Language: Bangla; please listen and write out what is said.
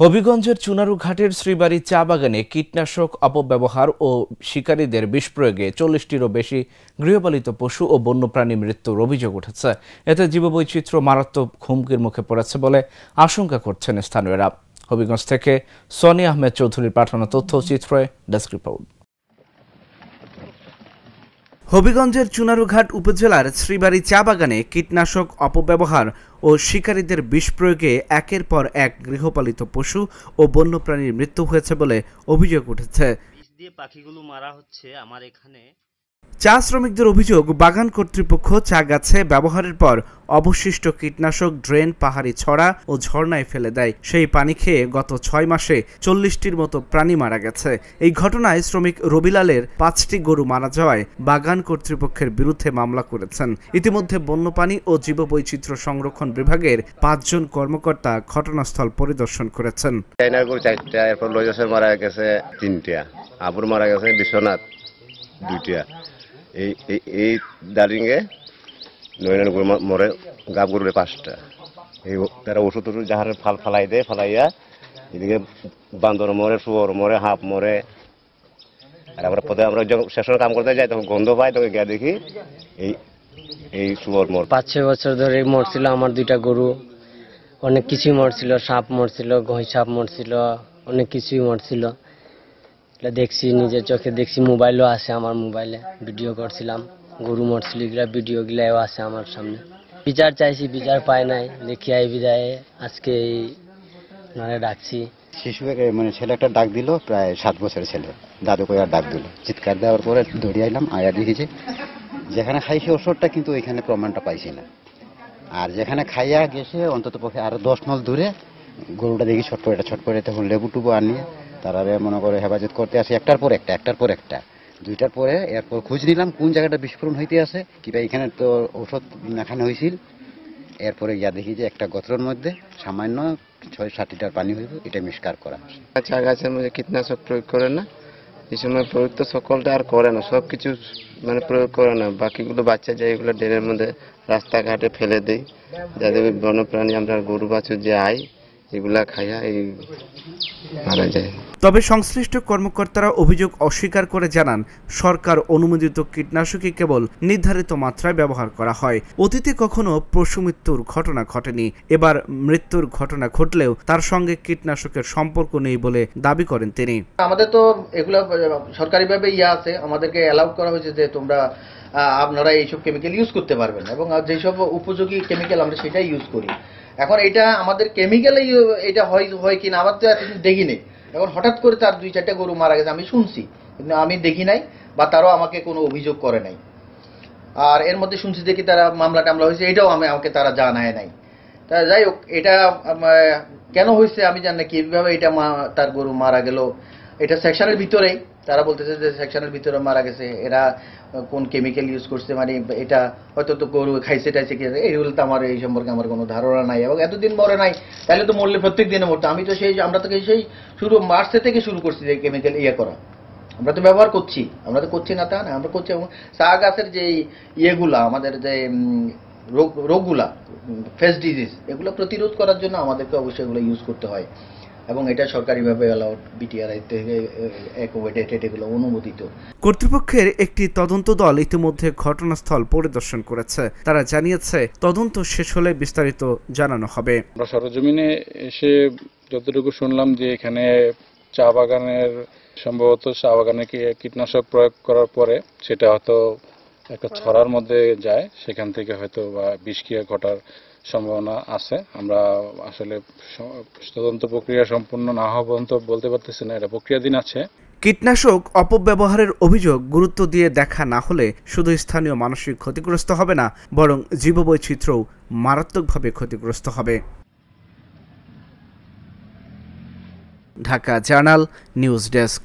হবিগঞ্জের চুনারু ঘাটের শ্রীবাড়ি চা বাগানে কীটনাশক অপব্যবহার ও শিকারীদের বিষ প্রয়োগে ৪০টিরও বেশি গৃহপালিত পশু ও বন্যপ্রাণী মৃত্যুর অভিযোগ উঠেছে। এতে জীববৈচিত্র্য মারাত্মক হুমকির মুখে পড়েছে বলে আশঙ্কা করছেন স্থানীয়রা। হবিগঞ্জ থেকে সনি আহমেদ চৌধুরীর পাঠানো তথ্যচিত্রে ডেস্ক রিপোর্ট। হবিগঞ্জের চুনারুঘাট উপজেলার শ্রীবাড়ি চা বাগানে কীটনাশক অপব্যবহার ও শিকারীদের বিষ প্রয়োগে একের পর এক গৃহপালিত পশু ও বন্যপ্রাণীর মৃত্যু হয়েছে বলে অভিযোগ উঠেছে। বিষ দিয়ে পাখিগুলো মারা হচ্ছে আমার এখানে। চা শ্রমিকদের অভিযোগ, বাগান কর্তৃপক্ষ চা গাছে ব্যবহারের পর অবশিষ্ট কীটনাশক ড্রেন, পাহাড়ি ছড়া ও ঝর্ণায় ফেলে দেয়। সেই পানি খেয়ে গত ৬ মাসে ৪০টির মতো প্রাণী মারা গেছে। এই ঘটনায় শ্রমিক রবিলালের ৫টি গরু মারা যাওয়ায় বাগান কর্তৃপক্ষের বিরুদ্ধে মামলা করেছেন। ইতিমধ্যে বন্যপ্রাণী ও জীববৈচিত্র্য সংরক্ষণ বিভাগের ৫ জন কর্মকর্তা ঘটনাস্থল পরিদর্শন করেছেন। মারা গেছে ৩টা, আবুর মারা গেছে বিশ্বনাথ 2টা। এই দারিঙ্গে নয়নের গরু মরে, গাব গরু 5টা। এই তারা ওষুধ যাহার ফালাই দেয়, ফালাইয়া এদিকে বান্দর মরে, শুয়োর মরে, হাঁপ মরে। আর আমরা পথে আমরা যখন স্টেশনে কাম করতে যাই তখন গন্ধ পাই, তখন গিয়ে দেখি এই শুয়োর মর। ৫-৬ বছর ধরে মরছিল আমার 2টা গরু। অনেক কিছুই মরছিল, সাপ মরছিল, ঘই সাপ মরছিল, অনেক কিছুই মরছিল। দেখছি, নিজের চোখে দেখছি, মোবাইলও আছে আমার, মোবাইলে ভিডিও করছিলাম। গরু মরছিল, এগুলা ভিডিওগুলাও আছে আমার সামনে। বিচার চাইছি, বিচার পাই নাই। দেখি এই বিদায়ে আজকে ডাকছি। শিশুকে ছেলে একটা ডাক দিল, প্রায় 7 বছরের ছেলে, দাদু করে ডাক দিল। চিৎকার দেওয়ার পরে দৌড়ে আইলাম, আয়া দেখেছি যেখানে খাইছে ওষুধটা, কিন্তু ওইখানে প্রমাণটা পাইছি না। আর যেখানে খাইয়া গেছে অন্তত পক্ষে আরো 10 নল দূরে গরুটা দেখি ছটপটে তখন লেবু টুবু আনিয়ে তারা মনে করে হেফাজত করতে আসে, একটার পর একটা 2টার পরে। এরপর খোঁজ নিলাম কোন জায়গাটা বিস্ফোরণ হইতে আছে, কিংবা এখানে তো ওষুধ মেখানো হয়েছিল। এরপরে গিয়া দেখি যে একটা গত্রর মধ্যে সামান্য 6-7 লিটার পানি হইব, এটা মিষ্কার করা। চা গাছের মধ্যে কীটনাশক প্রয়োগ করে না, এই সময় প্রয়োগ তো সকলটা আর করে না, সব কিছু প্রয়োগ করে না। বাকিগুলো বাচ্চা যায়, এগুলো ড্রেনের মধ্যে রাস্তাঘাটে ফেলে দেয়, যাদের বন্যপ্রাণী আমরা গরু বাছুর যে আই এগুলা খাইয়া এই মারা যায়। তবে সংশ্লিষ্ট কর্মকর্তারা অভিযোগ অস্বীকার করে জানান, সরকার অনুমোদিত কীটনাশকই কেবল নির্ধারিত মাত্রায় ব্যবহার করা হয়। অতীতে কখনো পশু মৃত্যুর ঘটনা ঘটেনি। এবার মৃত্যুর ঘটনা ঘটলেও তার সঙ্গে কীটনাশকের সম্পর্ক নেই বলে দাবি করেন তিনি। আমাদের তো এগুলো সরকারিভাবে আছে, আমাদেরকে অ্যালাউড করা হয়েছে যে আপনারা এইসব কেমিক্যাল ইউজ করতে পারবেন, এবং যেসব উপযোগী কেমিক্যাল আমরা সেটাই ইউজ করি। এখন এটা আমাদের কেমিক্যালে এটা হয় কিনা আমার তো এতদিন দেখিনি। এখন হঠাৎ করে তার 2-4টা গরু মারা গেছে আমি শুনছি, কিন্তু আমি দেখি নাই বা তারাও আমাকে কোনো অভিযোগ করে নাই। আর এর মধ্যে শুনছি দেখি তারা মামলা টামলা হয়েছে, এটাও আমাকে তারা জানায় নাই। তা যাই হোক, এটা কেন হয়েছে আমি জানি না, কিভাবে এটা তার গরু মারা গেল। এটা সেকশনের ভিতরেই, তারা বলতেছে যে সেকশনের ভিতরে মারা গেছে। এরা কোন কেমিক্যাল ইউজ করছে, এটা হয়তো তো গরু খাইছে টাইছে, এইগুলো তো আমার এই সম্পর্কে আমার কোনো ধারণা নাই। এবং এতদিন মরে নাই, তাহলে তো মরলে প্রত্যেক দিনে মরতো। আমরা তো সেই শুরু মার্চ থেকে শুরু করছি যে কেমিক্যাল করা। আমরা তো ব্যবহার করছি, আমরা তো করছি না তা না, আমরা করছি। এবং চা গাছের যে ইয়েগুলা, আমাদের যে রোগগুলা, ফেস ডিজিজ, এগুলো প্রতিরোধ করার জন্য আমাদেরকে অবশ্যই এগুলো ইউজ করতে হয়, এবং এটা সরকারিভাবে অ্যালাউড, বিটিআরআই থেকে অ্যাকোমোডেটেড, এগুলো অনুমোদিত। কর্তৃপক্ষের একটি তদন্ত দল ইতিমধ্যে ঘটনাস্থল পরিদর্শন করেছে। তারা জানিয়েছে তদন্ত শেষ হলে বিস্তারিত জানানো হবে। আমরা সরজমিনে এসে যতটুকু শুনলাম যে এখানে চা বাগানের সম্ভবত চা বাগানে কীটনাশক প্রয়োগ করার পরে সেটা হয়তো একটা ছড়ার মধ্যে যায়, সেখান থেকে হয়তো বা বিষক্রিয়া ঘটার সম্ভাবনা আছে। আমরা আসলে তদন্ত প্রক্রিয়া সম্পূর্ণ না হওয়া পর্যন্ত বলতে পারতেছি না, এটা প্রক্রিয়াধীন আছে। কীটনাশক অপব্যবহারের অভিযোগ গুরুত্ব দিয়ে দেখা না হলে শুধু স্থানীয় মানসিক ক্ষতিগ্রস্ত হবে না, বরং জীববৈচিত্র্যও মারাত্মকভাবে ক্ষতিগ্রস্ত হবে। Dhaka journal news desk.